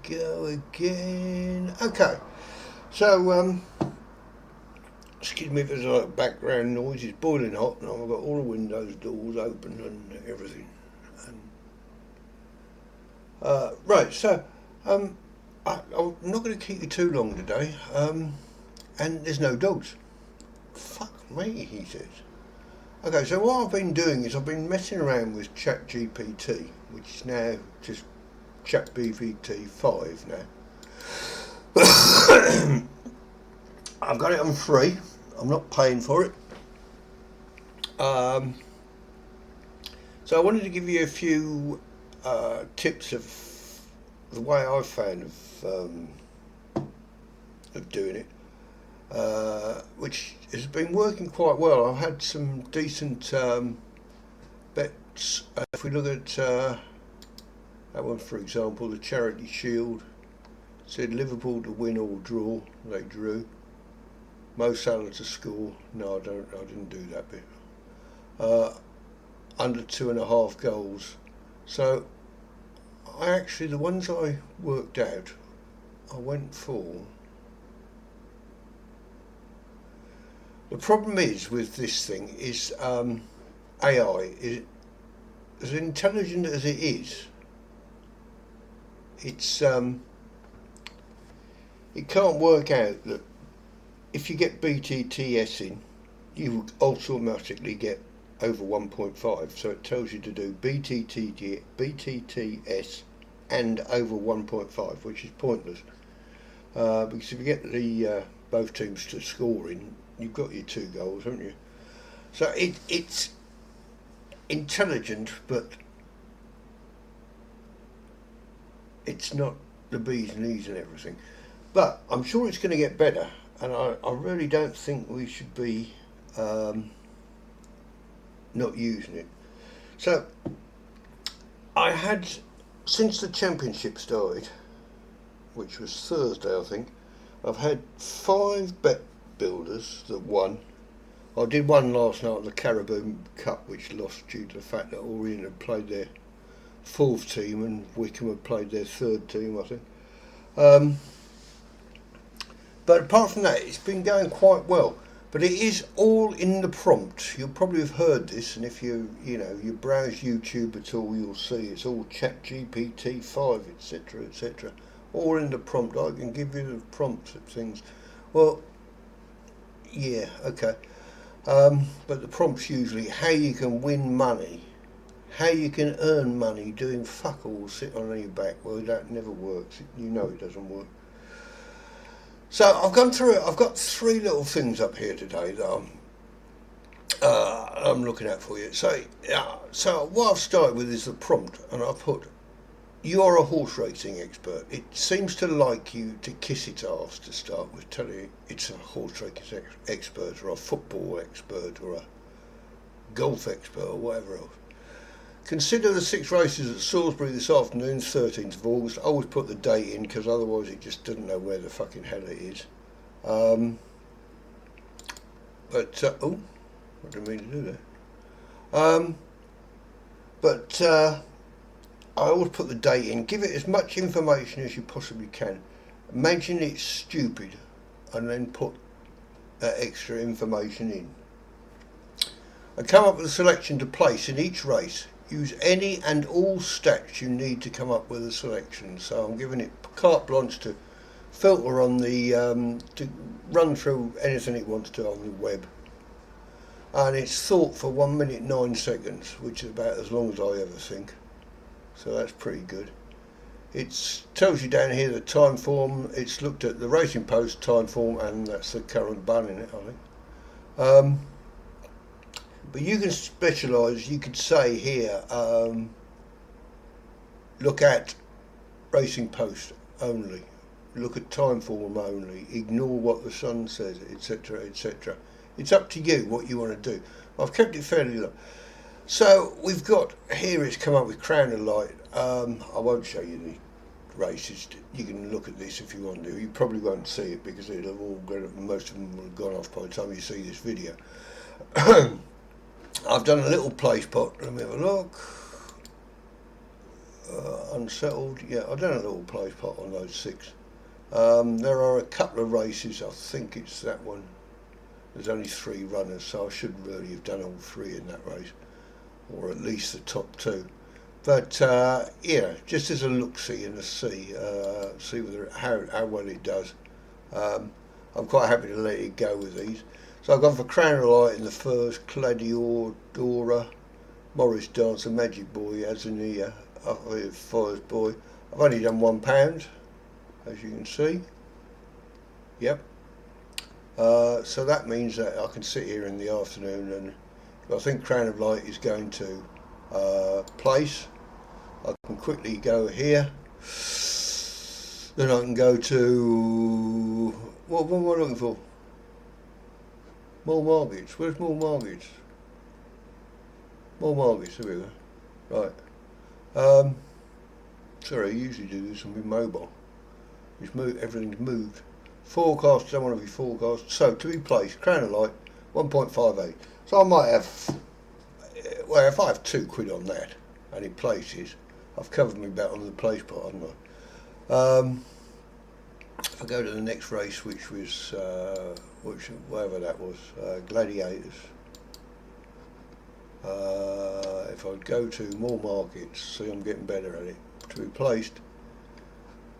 go again. Okay, so excuse me if there's like background noise. It's boiling hot, and I've got all the windows, doors open, and everything. And, right, so I'm not going to keep you too long today. And there's no dogs. Fuck me, he says. Okay, so what I've been doing is I've been messing around with ChatGPT, which is now just ChatGPT 5 now. I've got it on free. I'm not paying for it. So I wanted to give you a few tips of the way I've found of doing it, which has been working quite well. I've had some decent bets. If we look at that one, for example, the Charity Shield said Liverpool to win or draw. They drew. Mo Salah to score. No, I didn't do that bit. Under 2.5 goals. So the ones I worked out, I went for. The problem is with this thing is AI is as intelligent as it is. It can't work out that if you get BTTS in, you automatically get over 1.5. So it tells you to do BTTS and over 1.5, which is pointless. Because if you get the both teams to score in, you've got your 2 goals, haven't you? So it's intelligent, but it's not the bees and knees and everything. But I'm sure it's going to get better, and I really don't think we should be not using it. So I had, since the championship started, which was Thursday I think, I've had 5 bet builders that won. I did one last night at the Caribou Cup, which lost due to the fact that Orient had played their 4th team and Wickham had played their 3rd team, I think. But apart from that, it's been going quite well. But it is all in the prompt. You'll probably have heard this, and if you browse YouTube at all, you'll see it's all ChatGPT 5, etc., etc. All in the prompt. I can give you the prompts of things. Well, yeah, okay. But the prompt's usually how you can win money, how you can earn money doing fuck all, sit on your back. Well, that never works. You know it doesn't work. So I've gone through it. I've got 3 little things up here today that I'm looking at for you. So what I've started with is the prompt, and I put, "You're a horse racing expert." It seems to like you to kiss its arse to start with, telling you it's a horse racing expert or a football expert or a golf expert or whatever else. Consider the 6 races at Salisbury this afternoon, 13th of August. I always put the date in because otherwise it just doesn't know where the fucking hell it is. Oh, I didn't mean to do that. I always put the date in. Give it as much information as you possibly can. Imagine it's stupid, and then put that extra information in. I come up with a selection to place in each race. Use any and all stats you need to come up with a selection. So I'm giving it carte blanche to filter on the to run through anything it wants to on the web. And it's thought for 1 minute 9 seconds, which is about as long as I ever think. So that's pretty good. It tells you down here the time form. It's looked at the Racing Post time form, and that's the current bun in it, I think. But you can specialise. You could say here, look at Racing Post only, look at time form only, ignore what the Sun says, etc., etc. It's up to you what you want to do. I've kept it fairly low. So we've got here, it's come up with Crown of Light. I won't show you the races. You can look at this if you want to. You probably won't see it because it'll have all gone, most of them will have gone off by the time you see this video. I've done a little place pot. Let me have a look. unsettled. Yeah, I done a little place part on those 6. There are a couple of races. I think it's that one. There's only 3 runners, so I should really have done all 3 in that race, or at least the top 2. But yeah, just as a look-see and a see whether how well it does. I'm quite happy to let it go with these. So I've gone for Crown of Light in the first, Gladiadora, Morris Dancer, Magic Boy, Azania, Fires Boy. I've only done £1, as you can see. Yep. So that means that I can sit here in the afternoon, and I think Crown of Light is going to place. I can quickly go here. Then I can go to, what am I looking for? More Margate. Where's More Margate? More Margate, there we go. Right. Sorry, I usually do this on my mobile. Everything's moved. Forecast, don't want to be forecast. So, to be placed, Crown of Light, 1.58. So I might have, well, if I have £2 on that, and it places, I've covered my bet on the place part, haven't I? If I go to the next race, which was, whatever that was, Gladiators. If I go to more markets, see I'm getting better at it, to be placed.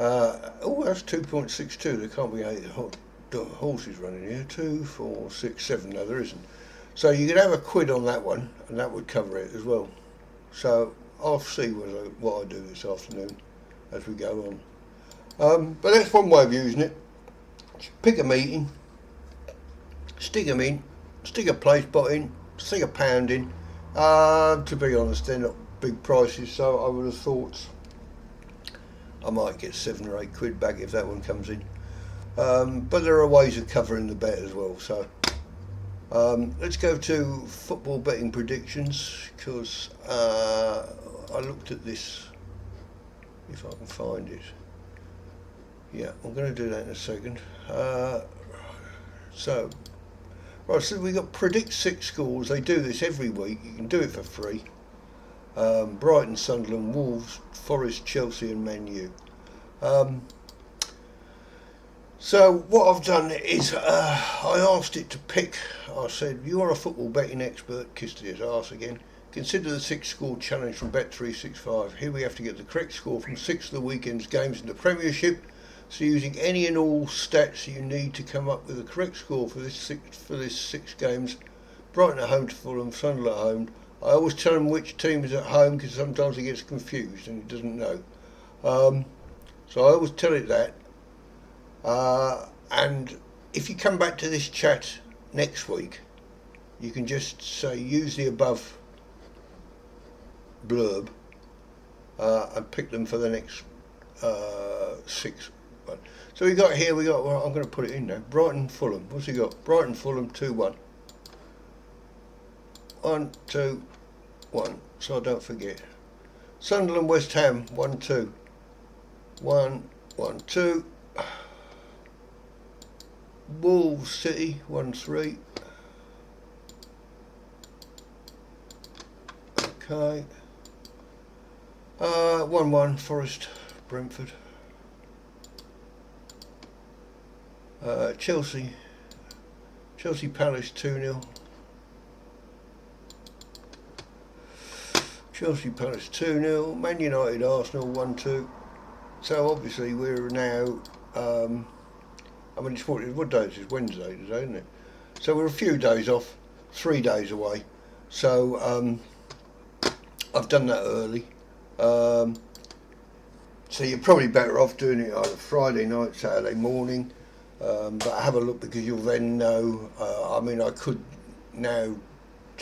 Oh, that's 2.62. There can't be 8 horses running here. 2, 4, 6, 7. No, there isn't. So you could have £1 on that one, and that would cover it as well. So I'll see what I do this afternoon as we go on. But that's one way of using it. Pick a meeting, stick them in, stick a place bet in, stick £1 in. To be honest, they're not big prices, so I would have thought I might get £7 or £8 back if that one comes in. But there are ways of covering the bet as well. So let's go to football betting predictions, because I looked at this, if I can find it. Yeah, I'm going to do that in a second. So we got predict 6 scores. They do this every week. You can do it for free. Brighton, Sunderland, Wolves, Forest, Chelsea and Man U. So what I've done is I asked it to pick. I said, you are a football betting expert, kissed his arse again. Consider the 6 score challenge from Bet365. Here we have to get the correct score from 6 of the weekend's games in the Premiership. So using any and all stats you need to come up with the correct score for this 6 games. Brighton at home to Fulham, Sunderland at home. I always tell him which team is at home, because sometimes he gets confused and he doesn't know. So I always tell it that. And if you come back to this chat next week, you can just say use the above blurb and pick them for the next 6. So we got here, well, I'm going to put it in now. Brighton, Fulham. What's he got? Brighton, Fulham, 2-1. 1, 2, 1. So I don't forget. Sunderland, West Ham, 1-2. 1, 1, 2. Wolves, City, 1-3. Okay. 1-1, Forest, Brentford. Chelsea Palace 2-0. Chelsea Palace 2-0. Man United Arsenal 1-2. So obviously we're now I mean what day is it? Wednesday today, isn't it? So we're a few days off, 3 days away. So I've done that early. So you're probably better off doing it either Friday night, Saturday morning. But have a look, because you'll then know. I mean, I could now,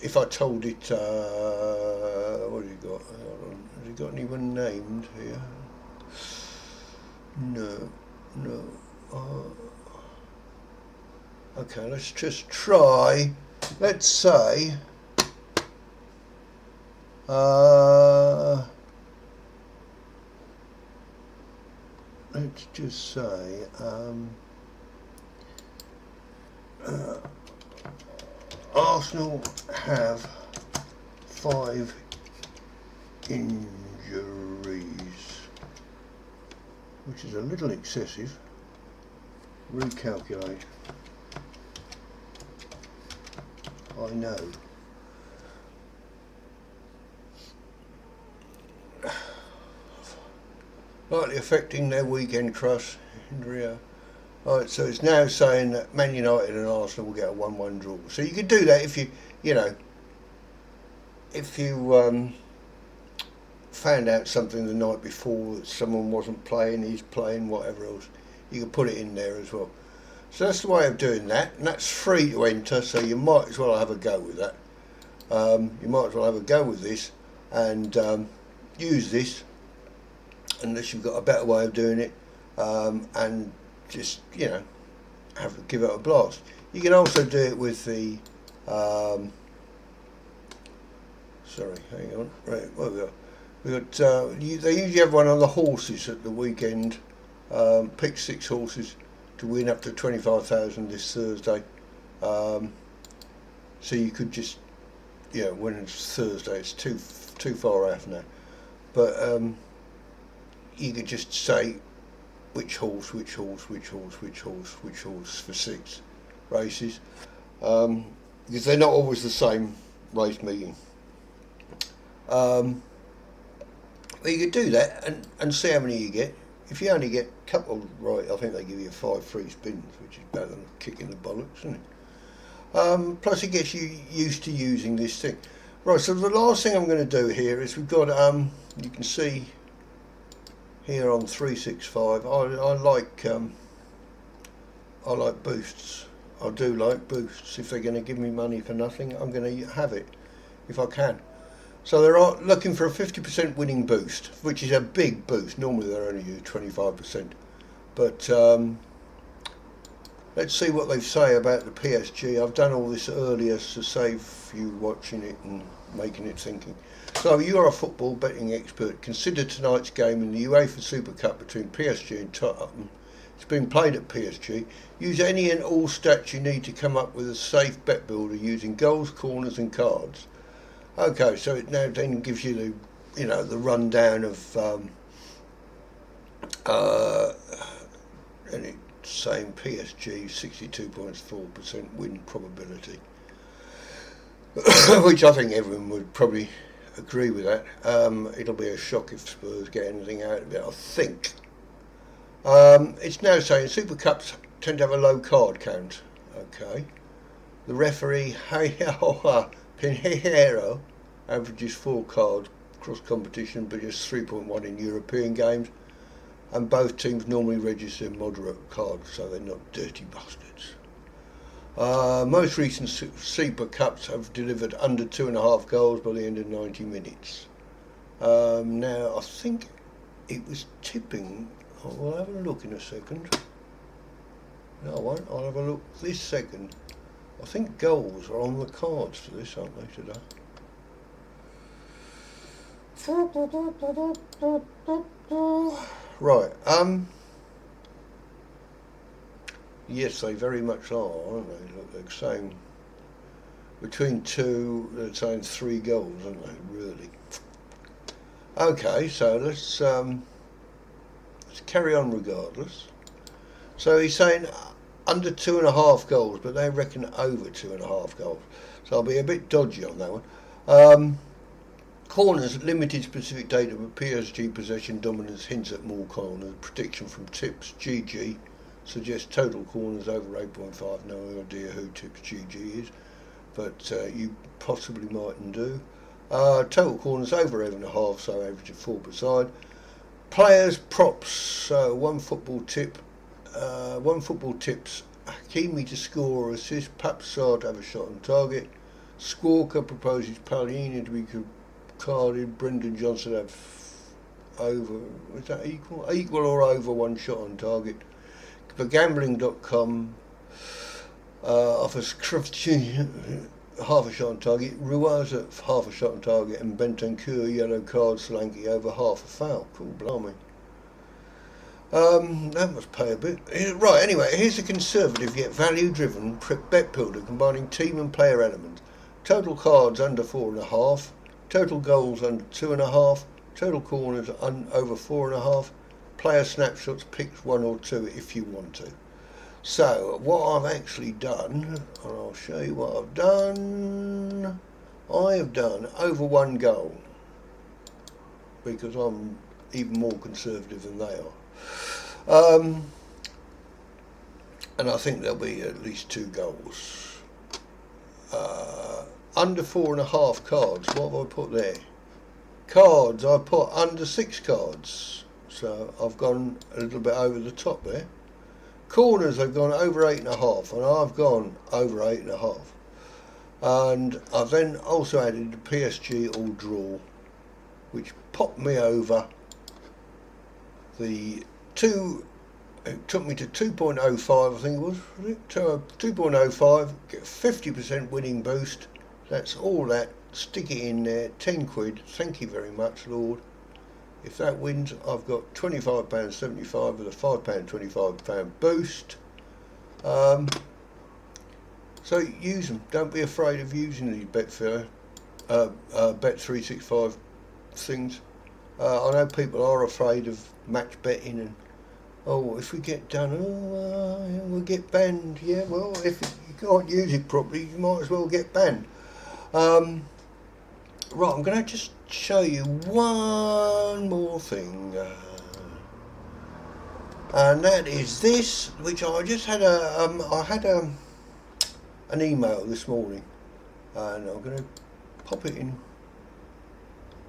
if I told it, what have you got? Has he got anyone named here? No. Okay, let's just try. Let's say. Let's just say. Arsenal have 5 injuries. which is a little excessive. Recalculate. I know. Likely affecting their weekend crush in Rio. Right, so it's now saying that Man United and Arsenal will get a 1-1 draw. So you could do that if you found out something the night before that someone wasn't playing, he's playing, whatever else. You can put it in there as well. So that's the way of doing that, and that's free to enter, so you might as well have a go with that. You might as well have a go with this and use this, unless you've got a better way of doing it, and just, give it a blast. You can also do it with the, sorry, hang on, right, what have we got? They usually have one on the horses at the weekend. Pick 6 horses to win up to 25,000 this Thursday. So you could just, when it's Thursday, it's too far out now. But you could just say which horse for 6 races, because they're not always the same race meeting. Well, you could do that and see how many you get. If you only get a couple right, I think they give you 5 free spins, which is better than kicking the bollocks, isn't it? Plus it gets you used to using this thing. Right, so the last thing I'm going to do here is we've got, you can see here on 365, I like boosts. I do like boosts. If they're going to give me money for nothing, I'm going to have it, if I can. So they're looking for a 50% winning boost, which is a big boost. Normally they're only 25%. But let's see what they say about the PSG. I've done all this earlier to save you watching it and making it thinking. So you are a football betting expert. Consider tonight's game in the UEFA Super Cup between PSG and Tottenham. It's been played at PSG. Use any and all stats you need to come up with a safe bet builder using goals, corners and cards. Okay, so it now then gives you the rundown of and it's saying PSG 62.4% win probability, which I think everyone would probably agree with that. It'll be a shock if Spurs get anything out of it, I think. It's now saying Super Cups tend to have a low card count. Okay, the referee Pinheiro averages 4 cards cross competition, but just 3.1 in European games, and both teams normally register moderate cards, so they're not dirty bastards. Most recent Super Cups have delivered under 2.5 goals by the end of 90 minutes. Now I think it was tipping. We'll have a look in a second. No, I won't. I'll have a look this second. I think goals are on the cards for this, aren't they, today? Right, yes, they very much are, aren't they? Look, they're saying between 2, they're saying 3 goals, aren't they, really? Okay, so let's carry on regardless. So he's saying under 2.5 goals, but they reckon over 2.5 goals. So I'll be a bit dodgy on that one. Corners, limited specific data, but PSG possession dominance hints at more corners. Prediction from tips, GG suggests total corners over 8.5. No idea who tips GG is, but you possibly mightn't do. Total corners over 8.5, so average of 4 per side. Players, props, so one football tips, Hakimi to score or assist, Papsar to have a shot on target, Squawker proposes Palhinha to be carded, Brendan Johnson to have over, is that equal? Equal or over 1 shot on target. For gambling.com offers half a shot on target, Ruiz at half a shot on target, and Bentancur yellow card, Solanke over half a foul. Cool, blimey. That must pay a bit. Right, anyway, here's a conservative yet value-driven bet builder combining team and player elements. Total cards under 4.5, total goals under 2.5, total corners over 4.5, player snapshots, picks 1 or 2 if you want to. So what I've actually done, and I'll show you what I've done. I have done over 1 goal because I'm even more conservative than they are. And I think there'll be at least 2 goals. Under 4.5 cards. What have I put there? Cards, I put under 6 cards. So I've gone a little bit over the top there. Corners, I've gone over 8.5, and I've gone over 8.5. And I've then also added the PSG all draw, which popped me over the 2. It took me to 2.05, I think it was it? 2.05, get 50% winning boost. That's all that. Stick it in there, 10 quid. Thank you very much, Lord. If that wins, I've got £25.75 with a £5.25 boost. So use them. Don't be afraid of using these Bet365 things. I know people are afraid of match betting and, oh, if we get done, we'll get banned. Yeah, well, if you can't use it properly, you might as well get banned. Right, I'm going to just show you one more thing. And that is this, which I just had an email this morning. And I'm going to pop it in.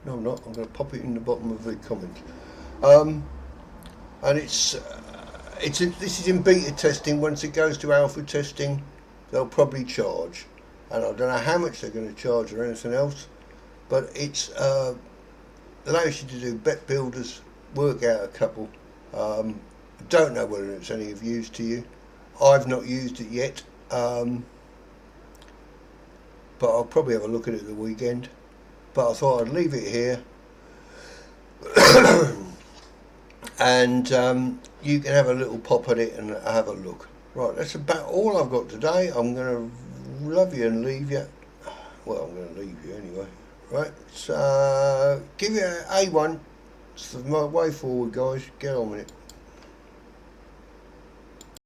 No, I'm not. I'm going to pop it in the bottom of the comment. And this is in beta testing. Once it goes to alpha testing, they'll probably charge, and I don't know how much they're going to charge or anything else, but it's allows you to do bet builders, work out a couple. Don't know whether it's any of use to you. I've not used it yet, but I'll probably have a look at it the weekend. But I thought I'd leave it here. And you can have a little pop at it and have a look. Right, that's about all I've got today. I'm going to love you and leave you. Well, I'm going to leave you anyway. Right, so give it an A1. It's my way forward, guys. Get on with it.